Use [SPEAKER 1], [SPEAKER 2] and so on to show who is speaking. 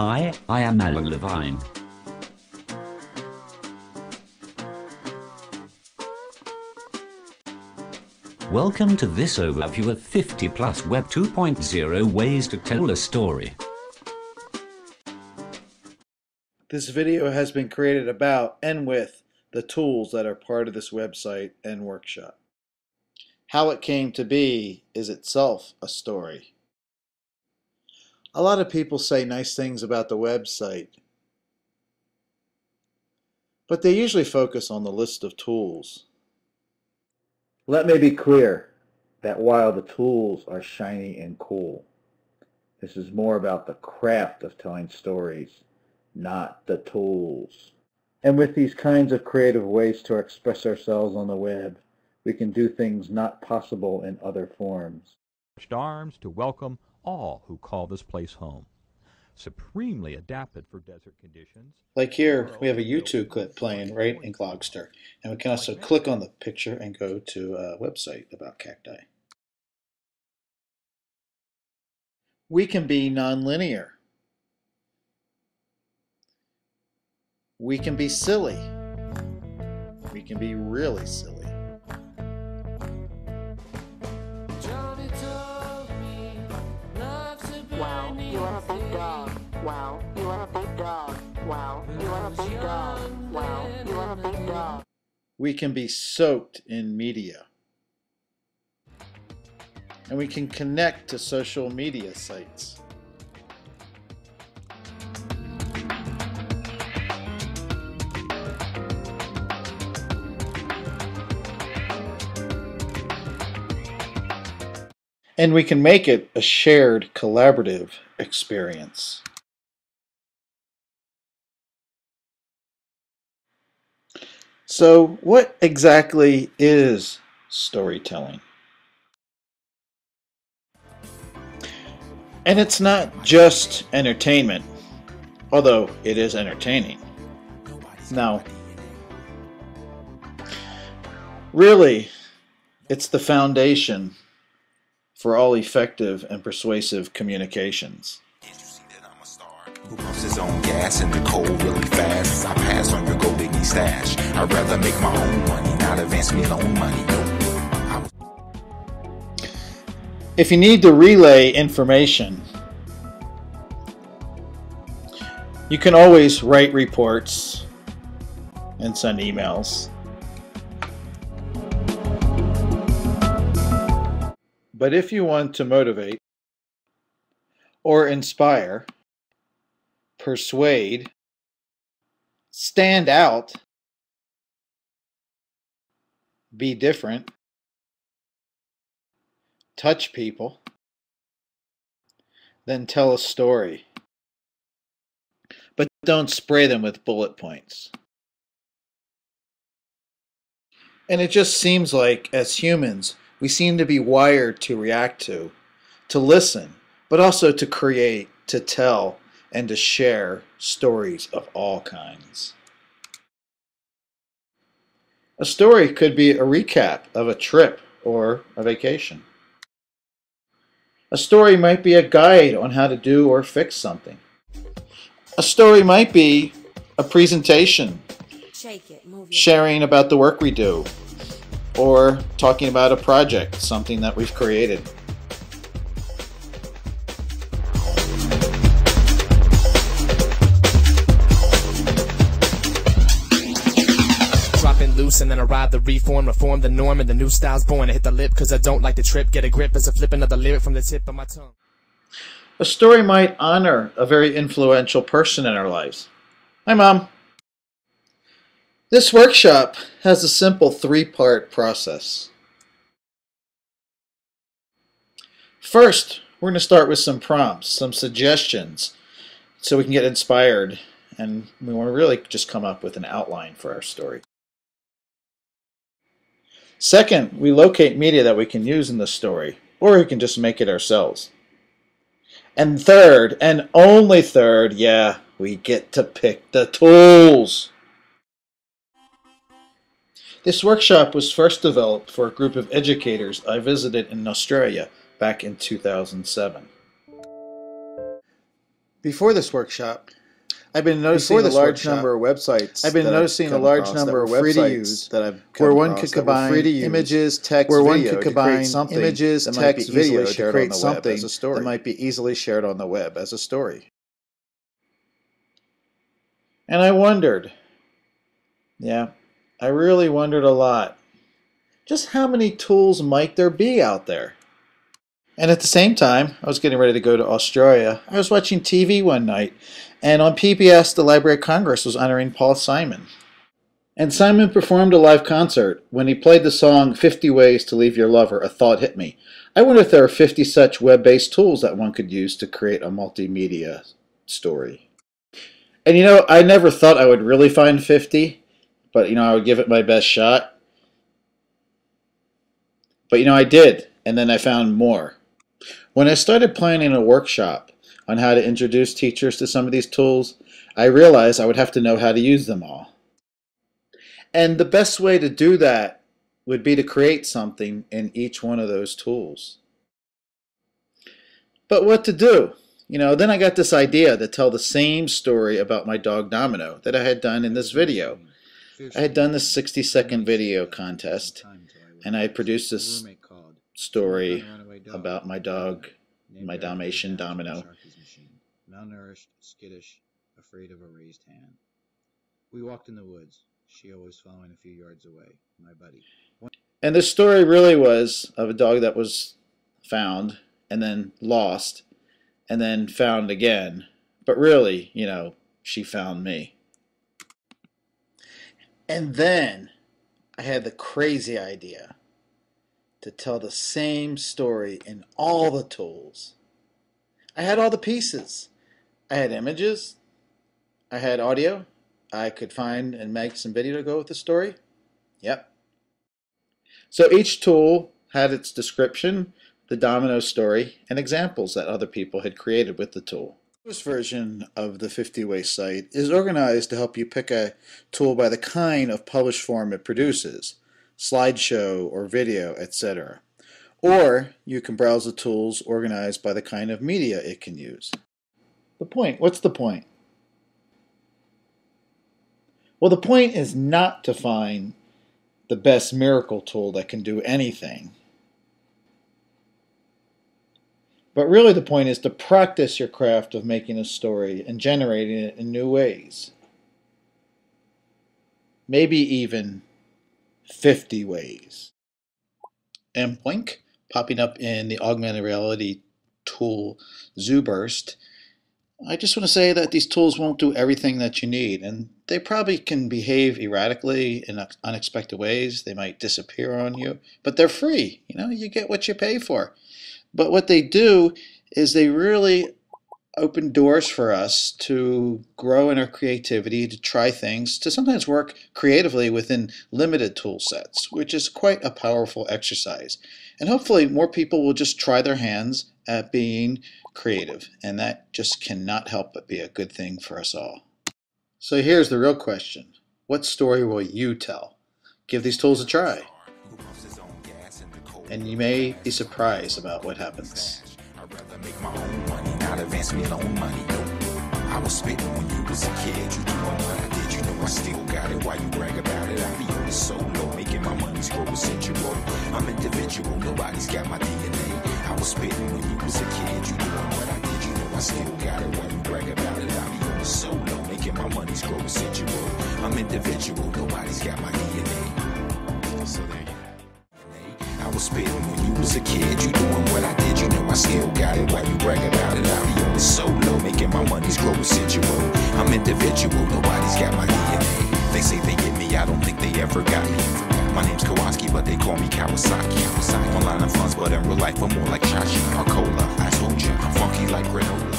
[SPEAKER 1] Hi, I am Alan Levine. Welcome to this overview of 50 plus Web 2.0 ways to tell a story.
[SPEAKER 2] This video has been created about and with the tools that are part of this website and workshop. How it came to be is itself a story. A lot of people say nice things about the website, but they usually focus on the list of tools. Let me be clear that while the tools are shiny and cool, this is more about the craft of telling stories, not the tools. And with these kinds of creative ways to express ourselves on the web, we can do things not possible in other forms.
[SPEAKER 3] Arms to welcome all who call this place home. Supremely adapted for desert conditions.
[SPEAKER 2] Like here, we have a YouTube clip playing right in Glogster, and we can also click on the picture and go to a website about cacti. We can be nonlinear. We can be silly. We can be really silly.
[SPEAKER 4] Wow, you are a big dog. Wow, you are a big dog. Wow, you are a big dog. Wow, you are a big dog.
[SPEAKER 2] We can be soaked in media. And we can connect to social media sites. And we can make it a shared, collaborative experience. So, what exactly is storytelling? And it's not just entertainment, although it is entertaining. No. Really, it's the foundation for all effective and persuasive communications.
[SPEAKER 5] Who pumps his own gas in the cold really fast? I pass on your gold digging stash. I'd rather make my own money, not advance me loan money.
[SPEAKER 2] If you need to relay information, you can always write reports and send emails. But if you want to motivate or inspire, persuade, stand out, be different, touch people, then tell a story. But don't spray them with bullet points. And it just seems like, as humans, we seem to be wired to react to listen, but also to create, to tell, and to share stories of all kinds. A story could be a recap of a trip or a vacation. A story might be a guide on how to do or fix something. A story might be a presentation, sharing about the work we do, or talking about a project, something that we've created.
[SPEAKER 6] Dropping loose and then I ride the reform the norm, and the new style's born. I hit the lip cause I don't like the trip. Get a grip as a flip another lyric from the tip of my tongue.
[SPEAKER 2] A story might honor a very influential person in our lives. Hi, Mom. This workshop has a simple three-part process. First, we're going to start with some prompts, some suggestions, so we can get inspired, and we want to really just come up with an outline for our story. Second, we locate media that we can use in the story, or we can just make it ourselves. And third, and only third, yeah, we get to pick the tools. This workshop was first developed for a group of educators I visited in Australia back in 2007. Before this workshop, I've been noticing a large number of websites. I've been noticing a large number of websites that I've where one could combine images, text, where one could combine images, text, video to create something that might be easily shared on the web as a story. And I wondered, I really wondered a lot, just how many tools might there be out there? And at the same time, I was getting ready to go to Australia. I was watching TV one night, and on PBS, the Library of Congress was honoring Paul Simon. And Simon performed a live concert. When he played the song 50 Ways to Leave Your Lover, a thought hit me. I wonder if there are 50 such web-based tools that one could use to create a multimedia story. And you know, I never thought I would really find 50, but you know, I would give it my best shot. But you know, I did, and then I found more. When I started planning a workshop on how to introduce teachers to some of these tools, I realized I would have to know how to use them all. And the best way to do that would be to create something in each one of those tools. But what to do? You know, then I got this idea to tell the same story about my dog Domino that I had done in this video. I had done this 60-second video contest, and I produced this story about my dog, my Dalmatian Domino.
[SPEAKER 7] Malnourished, skittish, afraid of a raised hand. We walked in the woods, she always following a few yards away, my buddy.
[SPEAKER 2] And the story really was of a dog that was found and then lost and then found again. But really, you know, she found me. And then I had the crazy idea to tell the same story in all the tools. I had all the pieces. I had images. I had audio. I could find and make some video to go with the story. Yep. So each tool had its description, the Domino story, and examples that other people had created with the tool. This version of the 50-Way site is organized to help you pick a tool by the kind of published form it produces, slideshow or video, etc. Or you can browse the tools organized by the kind of media it can use. The point, what's the point? Well, the point is not to find the best miracle tool that can do anything. But really the point is to practice your craft of making a story and generating it in new ways. Maybe even 50 ways. And Blink, popping up in the augmented reality tool ZooBurst. I just want to say that these tools won't do everything that you need, and they probably can behave erratically in unexpected ways. They might disappear on you, but they're free. You know, you get what you pay for. But what they do is they really open doors for us to grow in our creativity, to try things, to sometimes work creatively within limited tool sets, which is quite a powerful exercise. And hopefully more people will just try their hands at being creative, and that just cannot help but be a good thing for us all. So here's the real question. What story will you tell? Give these tools a try, and you may be surprised about what happens.
[SPEAKER 5] I'd rather make my own money, not advance me loan money, no. I was spitting when you was a kid, you doing what I did, you know I still got it. Why you brag about it? I be on the solo, making my money grow residual. I'm individual, nobody's got my DNA. I was spitting when you was a kid, you doing what I did, you know I still got it. Why you brag about it? I be on the solo, making my money grow residual. I'm individual, nobody's got my DNA. So there you go. I was spitting when you was a kid, you doing what I did, you know I still got it. Why you brag about it? I be on the solo, making my money's grow residual. I'm individual, nobody's got my DNA. They say they get me, I don't think they ever got me. My name's Kowalski, but they call me Kawasaki. Online I'm funds, but in real life I'm more like Chachi or Cola. I told you, I'm funky like granola.